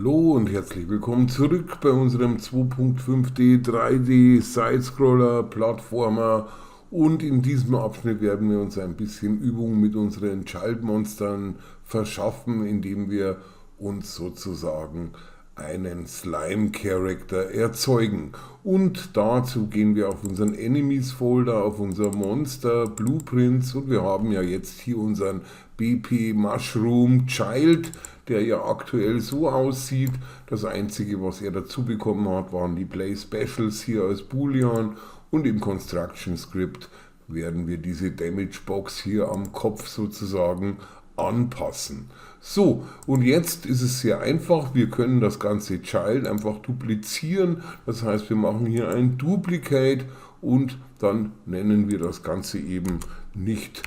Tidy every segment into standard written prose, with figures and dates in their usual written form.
Hallo und herzlich willkommen zurück bei unserem 2.5D 3D Sidescroller Plattformer, und in diesem Abschnitt werden wir uns ein bisschen Übung mit unseren Child-Monstern verschaffen, indem wir uns sozusagen einen Slime-Character erzeugen. Und dazu gehen wir auf unseren Enemies-Folder, auf unser Monster Blueprints, und wir haben ja jetzt hier unseren BP Mushroom Child, der ja aktuell so aussieht. Das einzige, was er dazu bekommen hat, waren die Play Specials hier als Boolean, und im Construction Script werden wir diese Damage Box hier am Kopf sozusagen anpassen. So, und jetzt ist es sehr einfach. Wir können das ganze Child einfach duplizieren. Das heißt, wir machen hier ein Duplicate und dann nennen wir das Ganze eben nicht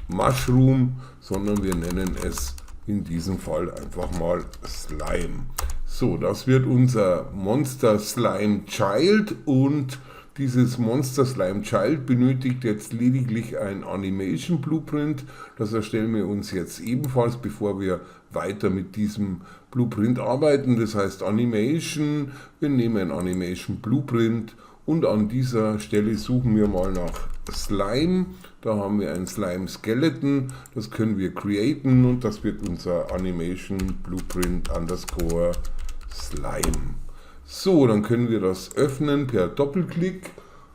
Mushroom, sondern wir nennen es in diesem Fall einfach mal Slime. So, das wird unser Monster Slime Child, und dieses Monster Slime Child benötigt jetzt lediglich ein Animation Blueprint. Das erstellen wir uns jetzt ebenfalls, bevor wir weiter mit diesem Blueprint arbeiten. Das heißt Animation, wir nehmen ein Animation Blueprint, und an dieser Stelle suchen wir mal nach Slime. Da haben wir ein Slime Skeleton, das können wir createn, und das wird unser Animation Blueprint underscore Slime. So, dann können wir das öffnen per Doppelklick,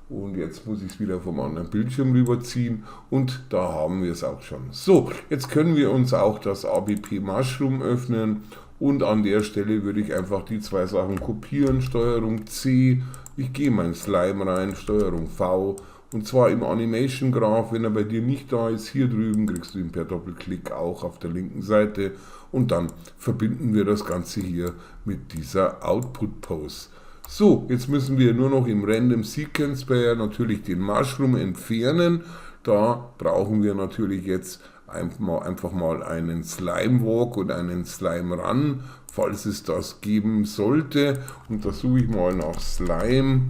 und jetzt muss ich es wieder vom anderen Bildschirm rüberziehen, und da haben wir es auch schon. So, jetzt können wir uns auch das ABP Mushroom öffnen, und an der Stelle würde ich einfach die zwei Sachen kopieren, Steuerung C, ich gehe mein Slime rein, Steuerung V, und zwar im Animation Graph. Wenn er bei dir nicht da ist, hier drüben kriegst du ihn per Doppelklick auch auf der linken Seite, und dann verbinden wir das Ganze hier mit dieser Output Pose. So, jetzt müssen wir nur noch im Random Sequence Player natürlich den Mushroom entfernen. Da brauchen wir natürlich jetzt einfach mal einen Slime Walk und einen Slime Run, falls es das geben sollte. Und da suche ich mal nach Slime.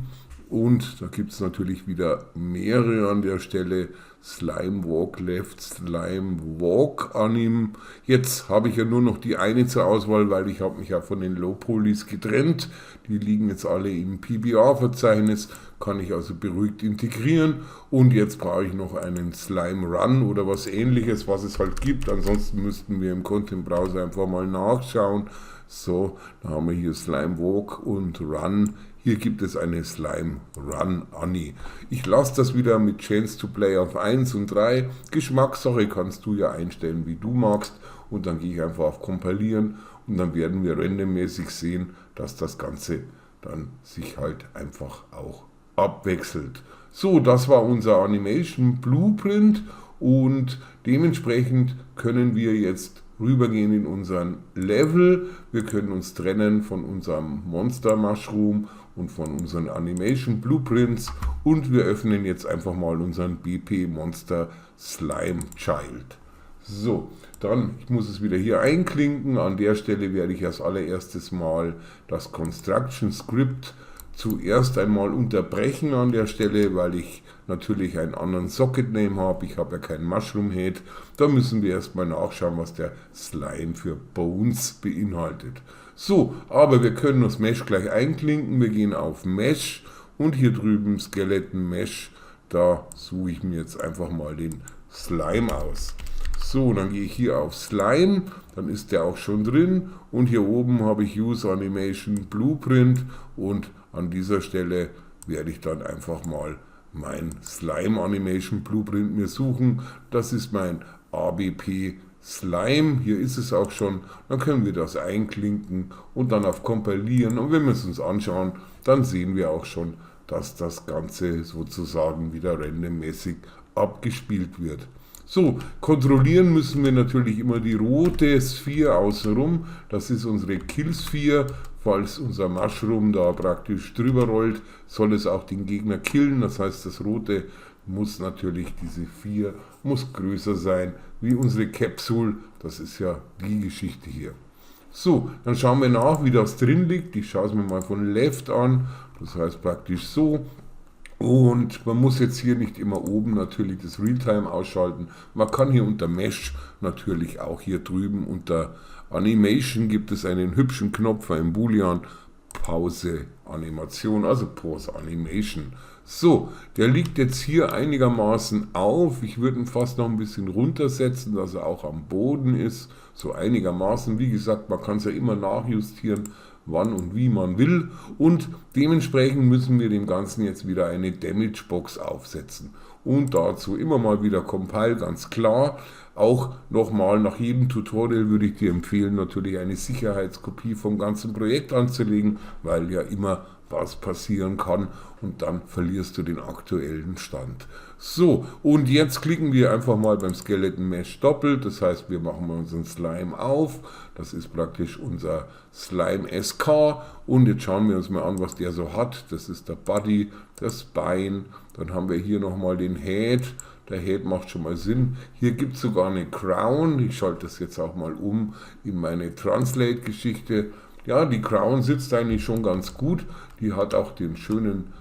Und da gibt es natürlich wieder mehrere an der Stelle. Slime Walk Left, Slime Walk Anim. Jetzt habe ich ja nur noch die eine zur Auswahl, weil ich habe mich ja von den Low Polys getrennt. Die liegen jetzt alle im PBR-Verzeichnis, kann ich also beruhigt integrieren. Und jetzt brauche ich noch einen Slime Run oder was ähnliches, was es halt gibt. Ansonsten müssten wir im Content Browser einfach mal nachschauen. So, da haben wir hier Slime Walk und Run. Hier gibt es eine Slime Run Annie. Ich lasse das wieder mit Chance to Play auf 1 und 3. Geschmackssache, kannst du ja einstellen, wie du magst. Und dann gehe ich einfach auf Kompilieren, und dann werden wir randommäßig sehen, dass das Ganze dann sich halt einfach auch abwechselt. So, das war unser Animation Blueprint, und dementsprechend können wir jetzt rübergehen in unseren Level. Wir können uns trennen von unserem Monster Mushroom und von unseren Animation Blueprints, und wir öffnen jetzt einfach mal unseren BP Monster Slime Child. So, dann, ich muss es wieder hier einklinken. An der Stelle werde ich als allererstes mal das Construction Script zuerst einmal unterbrechen an der Stelle, weil ich natürlich einen anderen Socket Name habe. Ich habe ja keinen Mushroom Head. Da müssen wir erstmal nachschauen, was der Slime für Bones beinhaltet. So, aber wir können das Mesh gleich einklinken. Wir gehen auf Mesh, und hier drüben Skeleton Mesh. Da suche ich mir jetzt einfach mal den Slime aus. So, dann gehe ich hier auf Slime, dann ist der auch schon drin, und hier oben habe ich Use Animation Blueprint, und an dieser Stelle werde ich dann einfach mal mein Slime Animation Blueprint mir suchen. Das ist mein ABP Slime, hier ist es auch schon. Dann können wir das einklinken und dann auf Kompilieren, und wenn wir es uns anschauen, dann sehen wir auch schon, dass das Ganze sozusagen wieder randommäßig abgespielt wird. So, kontrollieren müssen wir natürlich immer die rote Sphäre außenrum. Das ist unsere Kill-Sphäre. Falls unser Mushroom da praktisch drüber rollt, soll es auch den Gegner killen. Das heißt, das rote muss natürlich, diese 4 muss größer sein wie unsere Capsule. Das ist ja die Geschichte hier. So, dann schauen wir nach, wie das drin liegt. Ich schaue es mir mal von Left an. Das heißt praktisch so. Und man muss jetzt hier nicht immer oben natürlich das Realtime ausschalten. Man kann hier unter Mesh natürlich auch hier drüben unter Animation gibt es einen hübschen Knopf, einen Boolean, Pause Animation, also Pause Animation. So, der liegt jetzt hier einigermaßen auf. Ich würde ihn fast noch ein bisschen runtersetzen, dass er auch am Boden ist. So einigermaßen. Wie gesagt, man kann es ja immer nachjustieren, wann und wie man will. Und dementsprechend müssen wir dem Ganzen jetzt wieder eine Damage Box aufsetzen. Und dazu immer mal wieder Compile, ganz klar. Auch nochmal nach jedem Tutorial würde ich dir empfehlen, natürlich eine Sicherheitskopie vom ganzen Projekt anzulegen, weil ja immer was passieren kann und dann verlierst du den aktuellen Stand. So, und jetzt klicken wir einfach mal beim Skeleton Mesh doppelt, das heißt, wir machen mal unseren Slime auf, das ist praktisch unser Slime SK und jetzt schauen wir uns mal an, was der so hat. Das ist der Body, das Bein, dann haben wir hier nochmal den Head. Der Head macht schon mal Sinn. Hier gibt es sogar eine Crown. Ich schalte das jetzt auch mal um in meine Translate-Geschichte. Ja, die Crown sitzt eigentlich schon ganz gut. Die hat auch den schönen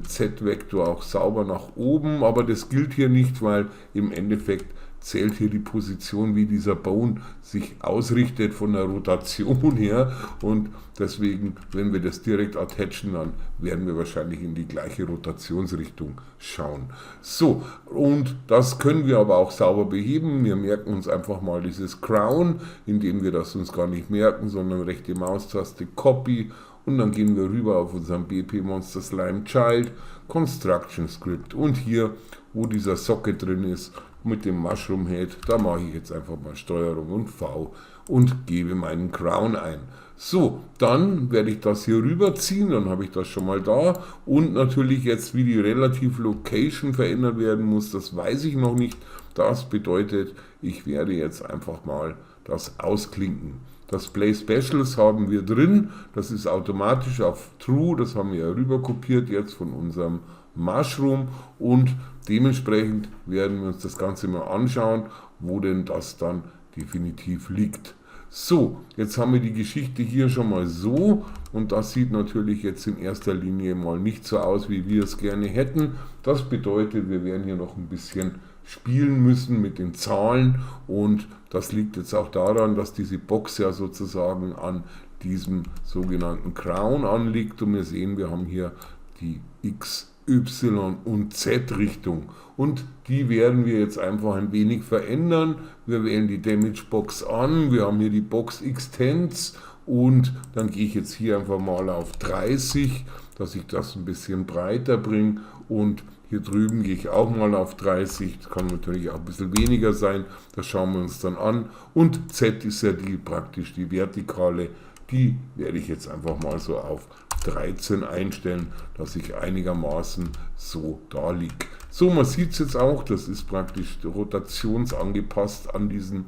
Z-Vektor auch sauber nach oben, aber das gilt hier nicht, weil im Endeffekt zählt hier die Position, wie dieser Bone sich ausrichtet von der Rotation her und deswegen, wenn wir das direkt attachen, dann werden wir wahrscheinlich in die gleiche Rotationsrichtung schauen. So, und das können wir aber auch sauber beheben. Wir merken uns einfach mal dieses Crown, indem wir das uns gar nicht merken, sondern rechte Maustaste Copy und dann gehen wir rüber auf unseren BP Monster Slime Child, Construction Script und hier, wo dieser Socket drin ist, mit dem Mushroom Head, da mache ich jetzt einfach mal Steuerung und V und gebe meinen Crown ein. So, dann werde ich das hier rüberziehen, dann habe ich das schon mal da und natürlich jetzt, wie die Relative Location verändert werden muss, das weiß ich noch nicht. Das bedeutet, ich werde jetzt einfach mal das ausklinken. Das Play Specials haben wir drin, das ist automatisch auf True, das haben wir ja rüber kopiert jetzt von unserem Mushroom und dementsprechend werden wir uns das Ganze mal anschauen, wo denn das dann definitiv liegt. So, jetzt haben wir die Geschichte hier schon mal so und das sieht natürlich jetzt in erster Linie mal nicht so aus, wie wir es gerne hätten. Das bedeutet, wir werden hier noch ein bisschen spielen müssen mit den Zahlen und das liegt jetzt auch daran, dass diese Box ja sozusagen an diesem sogenannten Crown anliegt und wir sehen, wir haben hier die X, Y und Z Richtung und die werden wir jetzt einfach ein wenig verändern. Wir wählen die Damage Box an, wir haben hier die Box Extends und dann gehe ich jetzt hier einfach mal auf 30, dass ich das ein bisschen breiter bringe und hier drüben gehe ich auch mal auf 30, das kann natürlich auch ein bisschen weniger sein, das schauen wir uns dann an und Z ist ja praktisch die vertikale, die werde ich jetzt einfach mal so auf 13 einstellen, dass ich einigermaßen so da liege. So, man sieht es jetzt auch, das ist praktisch rotationsangepasst an diesen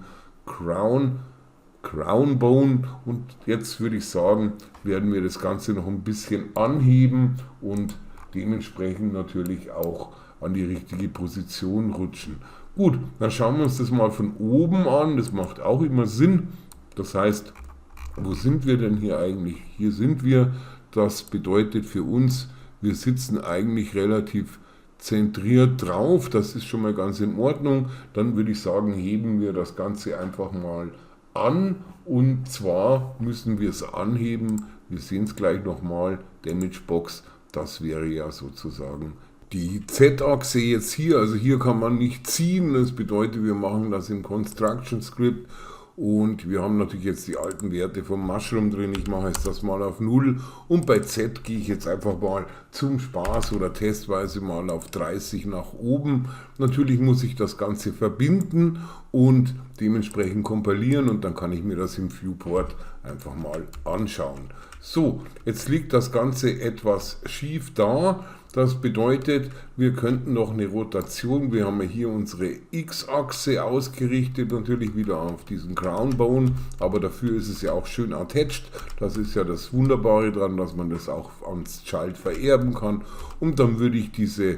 Crown Bone und jetzt würde ich sagen, werden wir das Ganze noch ein bisschen anheben und dementsprechend natürlich auch an die richtige Position rutschen. Gut, dann schauen wir uns das mal von oben an, das macht auch immer Sinn. Das heißt, wo sind wir denn hier eigentlich? Hier sind wir, das bedeutet für uns, wir sitzen eigentlich relativ zentriert drauf, das ist schon mal ganz in Ordnung. Dann würde ich sagen, heben wir das Ganze einfach mal an und zwar müssen wir es anheben, wir sehen es gleich nochmal, Damage Box, das wäre ja sozusagen die Z-Achse jetzt hier, also hier kann man nicht ziehen, das bedeutet, wir machen das im Construction Script und wir haben natürlich jetzt die alten Werte vom Mushroom drin, ich mache jetzt das mal auf 0 und bei Z gehe ich jetzt einfach mal zum Spaß oder testweise mal auf 30 nach oben. Natürlich muss ich das Ganze verbinden und dementsprechend kompilieren und dann kann ich mir das im Viewport einfach mal anschauen. So, jetzt liegt das Ganze etwas schief da. Das bedeutet, wir könnten noch eine Rotation, wir haben ja hier unsere X-Achse ausgerichtet, natürlich wieder auf diesen Crown Bone, aber dafür ist es ja auch schön attached. Das ist ja das Wunderbare dran, dass man das auch ans Child vererben kann. Und dann würde ich diese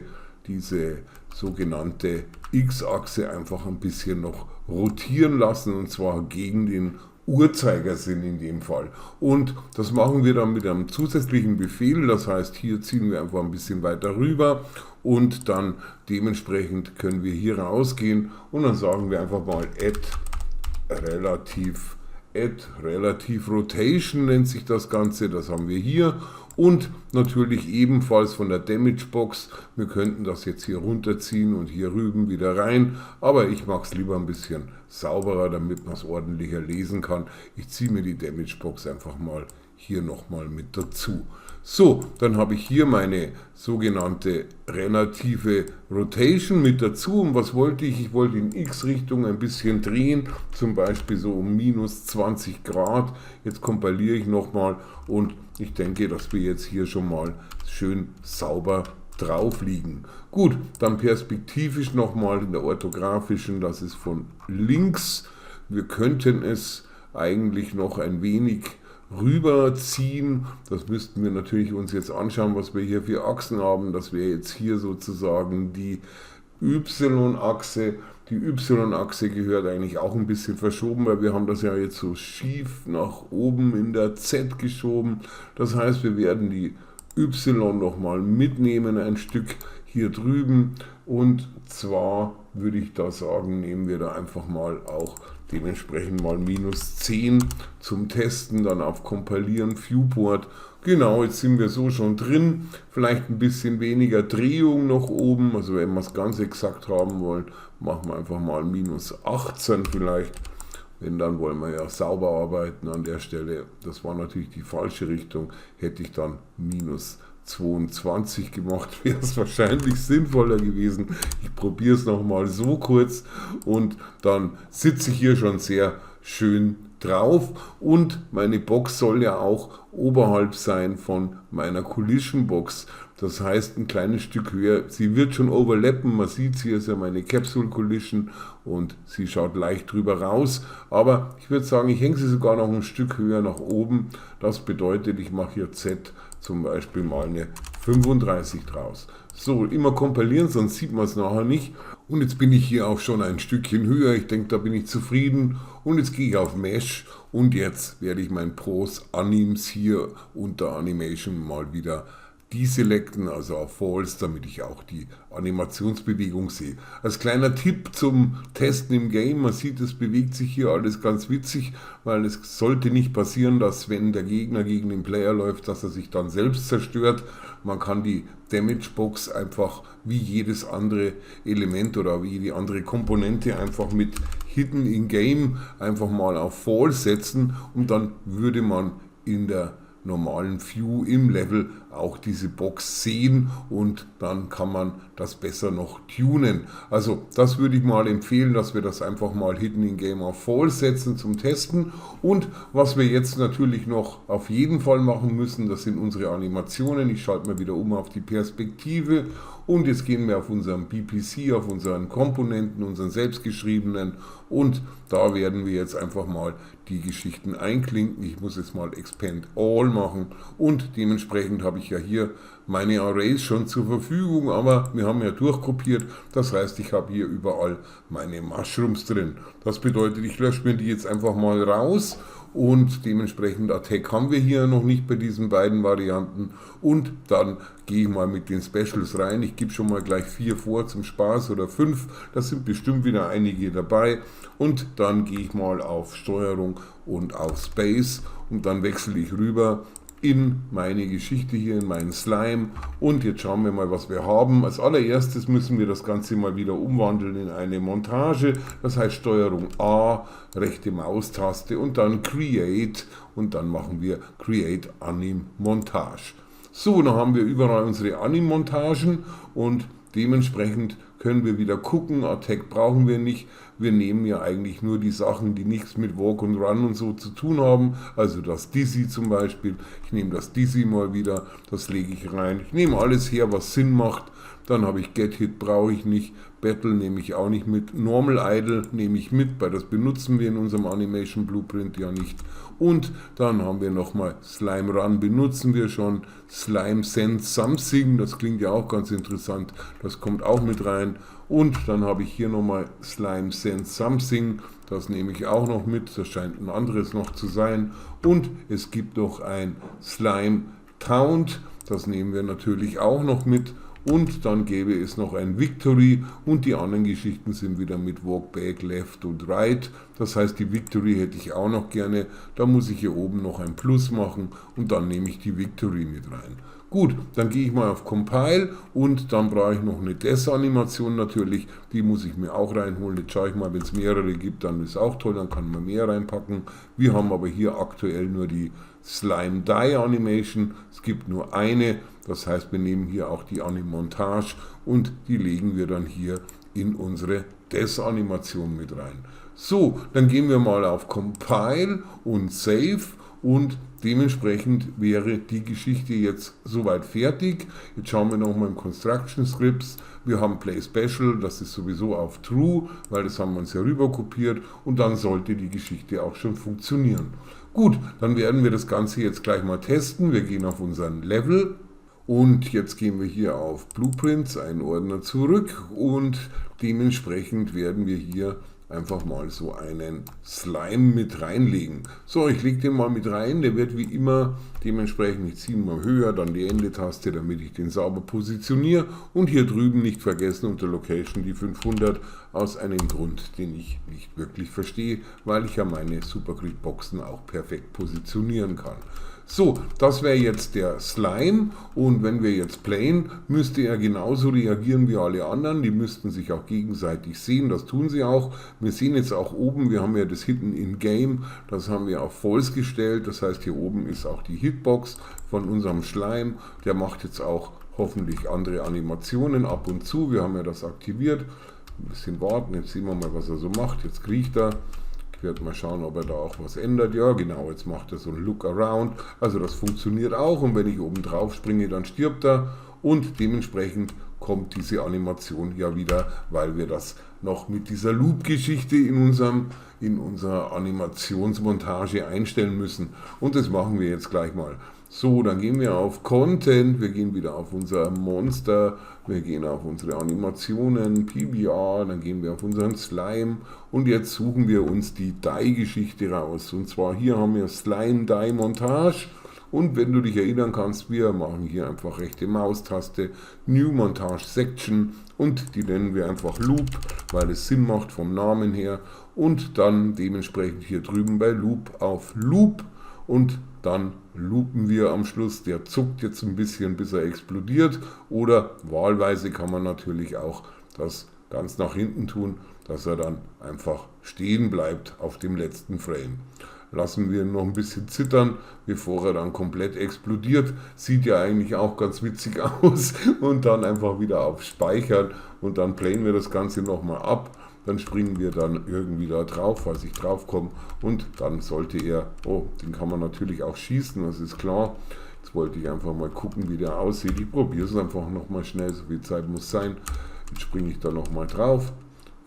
sogenannte X-Achse einfach ein bisschen noch rotieren lassen und zwar gegen den Uhrzeigersinn in dem Fall. Und das machen wir dann mit einem zusätzlichen Befehl, das heißt, hier ziehen wir einfach ein bisschen weiter rüber und dann dementsprechend können wir hier rausgehen und dann sagen wir einfach mal relative rotation nennt sich das Ganze, das haben wir hier. Und natürlich ebenfalls von der Damage Box, wir könnten das jetzt hier runterziehen und hier rüben wieder rein, aber ich mag es lieber ein bisschen sauberer, damit man es ordentlicher lesen kann. Ich ziehe mir die Damage Box einfach mal hier nochmal mit dazu. So, dann habe ich hier meine sogenannte relative Rotation mit dazu. Und was wollte ich? Ich wollte in X-Richtung ein bisschen drehen, zum Beispiel so um minus 20 Grad. Jetzt kompiliere ich nochmal und ich denke, dass wir jetzt hier schon mal schön sauber drauf liegen. Gut, dann perspektivisch nochmal in der orthografischen, das ist von links. Wir könnten es eigentlich noch ein wenig rüberziehen. Das müssten wir natürlich uns jetzt anschauen, was wir hier für Achsen haben. Das wäre jetzt hier sozusagen die Y-Achse. Die Y-Achse gehört eigentlich auch ein bisschen verschoben, weil wir haben das ja jetzt so schief nach oben in der Z geschoben. Das heißt, wir werden die Y nochmal mitnehmen, ein Stück hier drüben. Und zwar würde ich da sagen, nehmen wir da einfach mal auch dementsprechend mal minus 10 zum Testen, dann auf Kompilieren, Viewport. Genau, jetzt sind wir so schon drin. Vielleicht ein bisschen weniger Drehung noch oben. Also wenn wir es ganz exakt haben wollen, machen wir einfach mal minus 18 vielleicht. Denn dann wollen wir ja sauber arbeiten an der Stelle. Das war natürlich die falsche Richtung. Hätte ich dann minus 22 gemacht, wäre es wahrscheinlich sinnvoller gewesen. Ich probiere es nochmal so kurz und dann sitze ich hier schon sehr schön drauf und meine Box soll ja auch oberhalb sein von meiner Collision Box. Das heißt ein kleines Stück höher. Sie wird schon overlappen, man sieht, hier ist ja meine Capsule Collision und sie schaut leicht drüber raus. Aber ich würde sagen, ich hänge sie sogar noch ein Stück höher nach oben. Das bedeutet, ich mache hier Z zum Beispiel mal eine 35 draus. So, immer kompilieren, sonst sieht man es nachher nicht. Und jetzt bin ich hier auch schon ein Stückchen höher. Ich denke, da bin ich zufrieden. Und jetzt gehe ich auf Mesh und jetzt werde ich mein Pros Animes hier unter Animation mal wieder deselecten, also auf False, damit ich auch die Animationsbewegung sehe. Als kleiner Tipp zum Testen im Game, man sieht, es bewegt sich hier alles ganz witzig, weil es sollte nicht passieren, dass wenn der Gegner gegen den Player läuft, dass er sich dann selbst zerstört. Man kann die Damage Box einfach wie jedes andere Element oder wie die andere Komponente einfach mit Hidden in Game einfach mal auf False setzen und dann würde man in der normalen View im Level auch diese Box sehen und dann kann man das besser noch tunen. Also das würde ich mal empfehlen, dass wir das einfach mal Hidden in Game auf False setzen zum Testen. Und was wir jetzt natürlich noch auf jeden Fall machen müssen, das sind unsere Animationen. Ich schalte mal wieder um auf die Perspektive und jetzt gehen wir auf unseren BPC, auf unseren Komponenten, unseren selbstgeschriebenen und da werden wir jetzt einfach mal die Geschichten einklinken. Ich muss jetzt mal Expand All machen und dementsprechend habe ich ja hier meine Arrays schon zur Verfügung, aber wir haben ja durchkopiert, das heißt, ich habe hier überall meine Mushrooms drin. Das bedeutet, ich lösche mir die jetzt einfach mal raus und dementsprechend Attack haben wir hier noch nicht bei diesen beiden Varianten und dann gehe ich mal mit den Specials rein. Ich gebe schon mal gleich 4 vor zum Spaß oder 5, das sind bestimmt wieder einige dabei und dann gehe ich mal auf Steuerung und auf Space und dann wechsle ich rüber in meine Geschichte hier, in meinen Slime und jetzt schauen wir mal, was wir haben. Als allererstes müssen wir das Ganze mal wieder umwandeln in eine Montage, das heißt Steuerung A, rechte Maustaste und dann Create und dann machen wir Create Anim Montage. So, dann haben wir überall unsere Anim-Montagen und dementsprechend können wir wieder gucken, Attack brauchen wir nicht, wir nehmen ja eigentlich nur die Sachen, die nichts mit Walk und Run und so zu tun haben, also das Dizzy zum Beispiel, ich nehme das Dizzy mal wieder, das lege ich rein, ich nehme alles her, was Sinn macht, dann habe ich Get Hit, brauche ich nicht, Battle nehme ich auch nicht mit, Normal Idle nehme ich mit, weil das benutzen wir in unserem Animation Blueprint ja nicht. Und dann haben wir nochmal Slime Run, benutzen wir schon, Slime Send Something, das klingt ja auch ganz interessant, das kommt auch mit rein. Und dann habe ich hier nochmal Slime Send Something, das nehme ich auch noch mit, das scheint ein anderes noch zu sein. Und es gibt noch ein Slime Taunt, das nehmen wir natürlich auch noch mit. Und dann gäbe es noch ein Victory und die anderen Geschichten sind wieder mit Walk Back, Left und Right. Das heißt, die Victory hätte ich auch noch gerne. Da muss ich hier oben noch ein Plus machen und dann nehme ich die Victory mit rein. Gut, dann gehe ich mal auf Compile und dann brauche ich noch eine Death-Animation natürlich. Die muss ich mir auch reinholen. Jetzt schaue ich mal, wenn es mehrere gibt, dann ist auch toll, dann kann man mehr reinpacken. Wir haben aber hier aktuell nur die Slime Die Animation. Es gibt nur eine. Das heißt, wir nehmen hier auch die Animontage und die legen wir dann hier in unsere Death-Animation mit rein. So, dann gehen wir mal auf Compile und Save und dementsprechend wäre die Geschichte jetzt soweit fertig. Jetzt schauen wir nochmal im Construction Scripts. Wir haben Play Special, das ist sowieso auf True, weil das haben wir uns ja rüber kopiert und dann sollte die Geschichte auch schon funktionieren. Gut, dann werden wir das Ganze jetzt gleich mal testen. Wir gehen auf unseren Level. Und jetzt gehen wir hier auf Blueprints, einen Ordner zurück und dementsprechend werden wir hier einfach mal so einen Slime mit reinlegen. So, ich lege den mal mit rein, der wird wie immer dementsprechend, ich ziehe ihn mal höher, dann die Ende-Taste, damit ich den sauber positioniere und hier drüben nicht vergessen unter Location die 500 aus einem Grund, den ich nicht wirklich verstehe, weil ich ja meine Supergrid-Boxen auch perfekt positionieren kann. So, das wäre jetzt der Slime und wenn wir jetzt playen, müsste er genauso reagieren wie alle anderen. Die müssten sich auch gegenseitig sehen, das tun sie auch. Wir sehen jetzt auch oben, wir haben ja das Hidden in Game, das haben wir auf False gestellt. Das heißt, hier oben ist auch die Hitbox von unserem Slime. Der macht jetzt auch hoffentlich andere Animationen ab und zu. Wir haben ja das aktiviert. Ein bisschen warten, jetzt sehen wir mal, was er so macht. Jetzt kriecht er. Ich werde mal schauen, ob er da auch was ändert. Ja, genau, jetzt macht er so ein Look Around. Also das funktioniert auch und wenn ich oben drauf springe, dann stirbt er und dementsprechend kommt diese Animation ja wieder, weil wir das noch mit dieser Loop-Geschichte in unserer Animationsmontage einstellen müssen. Und das machen wir jetzt gleich mal. So, dann gehen wir auf Content, wir gehen wieder auf unser Monster, wir gehen auf unsere Animationen, PBR, dann gehen wir auf unseren Slime und jetzt suchen wir uns die Die-Geschichte raus. Und zwar hier haben wir Slime Die Montage und wenn du dich erinnern kannst, wir machen hier einfach rechte Maustaste, New Montage Section und die nennen wir einfach Loop, weil es Sinn macht vom Namen her und dann dementsprechend hier drüben bei Loop auf Loop und dann loopen wir am Schluss. Der zuckt jetzt ein bisschen, bis er explodiert oder wahlweise kann man natürlich auch das ganz nach hinten tun, dass er dann einfach stehen bleibt auf dem letzten Frame. Lassen wir ihn noch ein bisschen zittern, bevor er dann komplett explodiert. Sieht ja eigentlich auch ganz witzig aus und dann einfach wieder auf Speichern und dann playen wir das Ganze nochmal ab. Dann springen wir dann irgendwie da drauf, falls ich drauf komme und dann sollte er, oh, den kann man natürlich auch schießen, das ist klar. Jetzt wollte ich einfach mal gucken, wie der aussieht. Ich probiere es einfach nochmal schnell, so viel Zeit muss sein. Jetzt springe ich da nochmal drauf,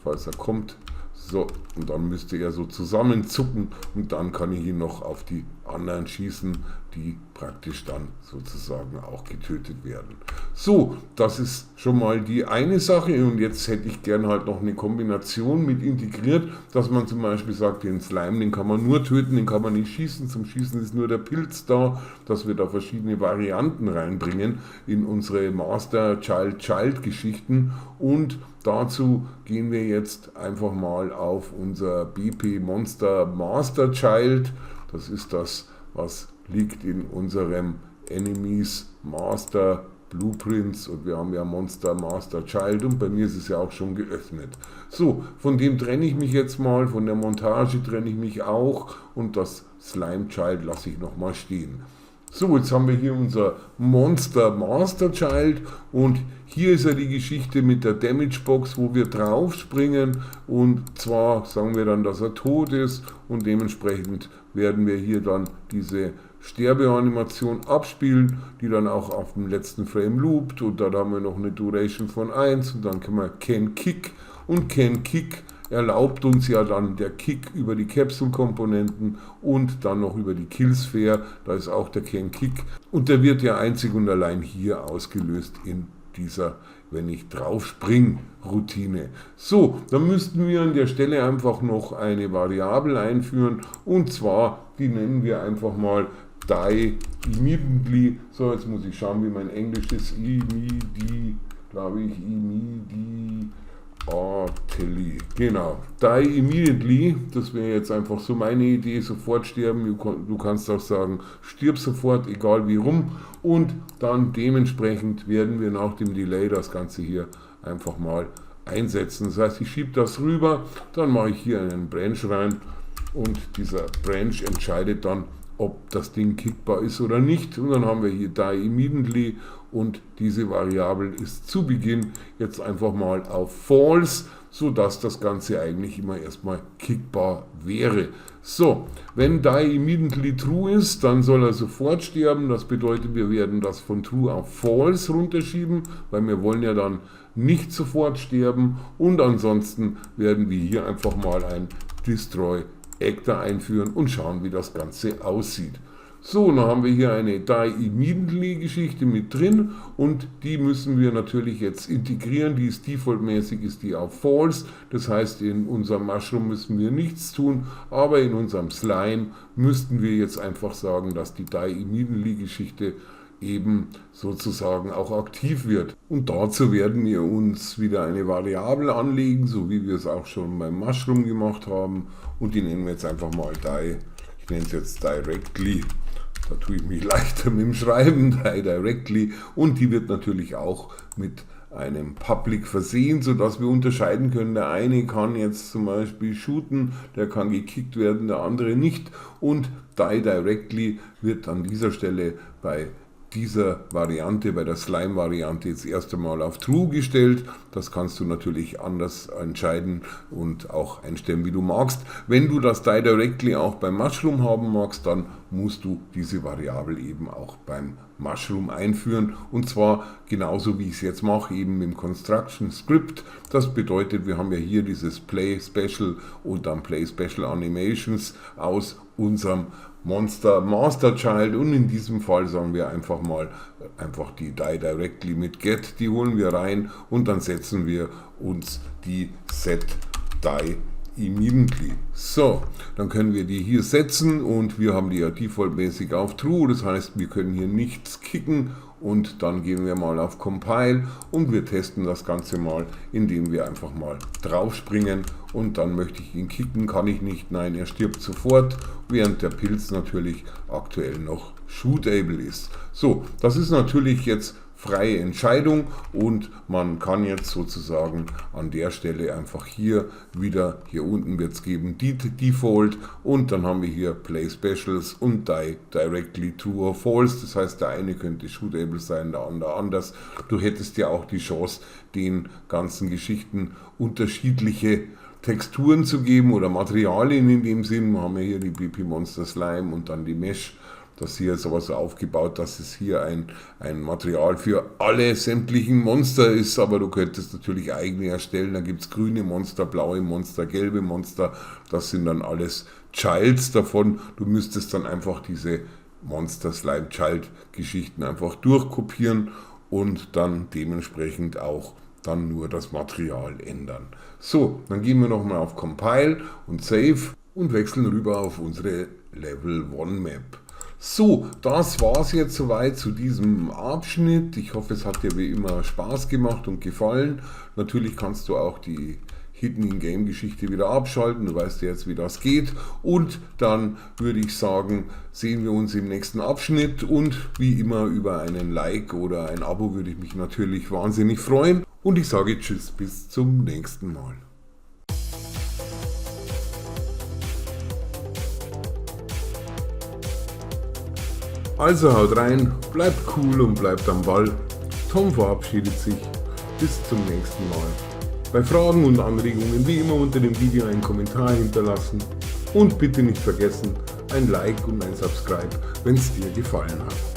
falls er kommt. So, und dann müsste er so zusammenzucken und dann kann ich ihn noch auf die anderen schießen, die praktisch dann sozusagen auch getötet werden. So, das ist schon mal die eine Sache und jetzt hätte ich gern halt noch eine Kombination mit integriert, dass man zum Beispiel sagt, den Slime, den kann man nur töten, den kann man nicht schießen, zum Schießen ist nur der Pilz da, dass wir da verschiedene Varianten reinbringen in unsere Master-Child-Child-Geschichten und dazu gehen wir jetzt einfach mal auf unser BP Monster Master Child. Das ist das, was liegt in unserem Enemies Master Blueprints und wir haben ja Monster Master Child und bei mir ist es ja auch schon geöffnet. So, von dem trenne ich mich jetzt mal, von der Montage trenne ich mich auch und das Slime Child lasse ich nochmal stehen. So, jetzt haben wir hier unser Monster Master Child und hier ist ja die Geschichte mit der Damage Box, wo wir drauf springen und zwar sagen wir dann, dass er tot ist und dementsprechend werden wir hier dann diese Sterbeanimation abspielen, die dann auch auf dem letzten Frame loopt und dann haben wir noch eine Duration von 1 und dann können wir Can Kick und Can Kick erlaubt uns ja dann der Kick über die Capsule-Komponenten und dann noch über die Killsphere, da ist auch der Can Kick und der wird ja einzig und allein hier ausgelöst in dieser wenn ich drauf spring Routine. So, dann müssten wir an der Stelle einfach noch eine Variable einführen und zwar, die nennen wir einfach mal die immediately. So, jetzt muss ich schauen, wie mein Englisch ist. Genau, die immediately, das wäre jetzt einfach so meine Idee, sofort sterben. Du kannst auch sagen, stirb sofort, egal wie rum. Und dann dementsprechend werden wir nach dem Delay das Ganze hier einfach mal einsetzen. Das heißt, ich schiebe das rüber, dann mache ich hier einen Branch rein und dieser Branch entscheidet dann, ob das Ding kickbar ist oder nicht. Und dann haben wir hier die immediately und diese Variable ist zu Beginn jetzt einfach mal auf false, sodass das Ganze eigentlich immer erstmal kickbar wäre. So, wenn die immediately true ist, dann soll er sofort sterben. Das bedeutet, wir werden das von true auf false runterschieben, weil wir wollen ja dann nicht sofort sterben. Und ansonsten werden wir hier einfach mal ein destroy Actor einführen und schauen, wie das Ganze aussieht. So, dann haben wir hier eine die immediately Geschichte mit drin und die müssen wir natürlich jetzt integrieren. Die ist defaultmäßig, ist die auf false. Das heißt, in unserem Mushroom müssen wir nichts tun, aber in unserem Slime müssten wir jetzt einfach sagen, dass die immediately Geschichte eben sozusagen auch aktiv wird. Und dazu werden wir uns wieder eine Variable anlegen, so wie wir es auch schon beim Mushroom gemacht haben. Und die nennen wir jetzt einfach mal ich nenne es jetzt directly. Da tue ich mich leichter mit dem Schreiben, directly. Und die wird natürlich auch mit einem Public versehen, sodass wir unterscheiden können. Der eine kann jetzt zum Beispiel shooten, der kann gekickt werden, der andere nicht. Und directly wird an dieser Stelle bei dieser Variante, bei der Slime-Variante jetzt erst einmal auf True gestellt. Das kannst du natürlich anders entscheiden und auch einstellen, wie du magst. Wenn du das directly auch beim Mushroom haben magst, dann musst du diese Variable eben auch beim Mushroom einführen. Und zwar genauso, wie ich es jetzt mache, eben mit dem Construction Script. Das bedeutet, wir haben ja hier dieses Play Special und dann Play Special Animations aus unserem Monster Master Child und in diesem Fall sagen wir einfach mal die directly mit get, die holen wir rein und dann setzen wir uns die set die immediately. So, dann können wir die hier setzen und wir haben die ja defaultmäßig auf True, das heißt, wir können hier nichts kicken und dann gehen wir mal auf Compile und wir testen das Ganze mal, indem wir einfach mal drauf springen und dann möchte ich ihn kicken, kann ich nicht, nein, er stirbt sofort, während der Pilz natürlich aktuell noch shootable ist. So, das ist natürlich jetzt freie Entscheidung und man kann jetzt sozusagen an der Stelle einfach hier unten wird es geben die Default und dann haben wir hier Play Specials und die directly true or false, das heißt der eine könnte shootable sein, der andere anders. Du hättest ja auch die Chance, den ganzen Geschichten unterschiedliche Texturen zu geben oder Materialien in dem Sinn. Wir haben ja hier die BP Monster Slime und dann die Mesh. Das hier ist aber so aufgebaut, dass es hier ein Material für alle sämtlichen Monster ist, aber du könntest natürlich eigene erstellen. Da gibt es grüne Monster, blaue Monster, gelbe Monster. Das sind dann alles Childs davon. Du müsstest dann einfach diese Monster Slime Child Geschichten einfach durchkopieren und dann dementsprechend auch dann nur das Material ändern. So, dann gehen wir nochmal auf Compile und Save und wechseln rüber auf unsere Level 1 Map. So, das war es jetzt soweit zu diesem Abschnitt. Ich hoffe, es hat dir wie immer Spaß gemacht und gefallen. Natürlich kannst du auch die Hidden-in-Game-Geschichte wieder abschalten. Du weißt ja jetzt, wie das geht. Und dann würde ich sagen, sehen wir uns im nächsten Abschnitt. Und wie immer über einen Like oder ein Abo würde ich mich natürlich wahnsinnig freuen. Und ich sage Tschüss, bis zum nächsten Mal. Also haut rein, bleibt cool und bleibt am Ball. Tom verabschiedet sich. Bis zum nächsten Mal. Bei Fragen und Anregungen wie immer unter dem Video einen Kommentar hinterlassen. Und bitte nicht vergessen, ein Like und ein Subscribe, wenn es dir gefallen hat.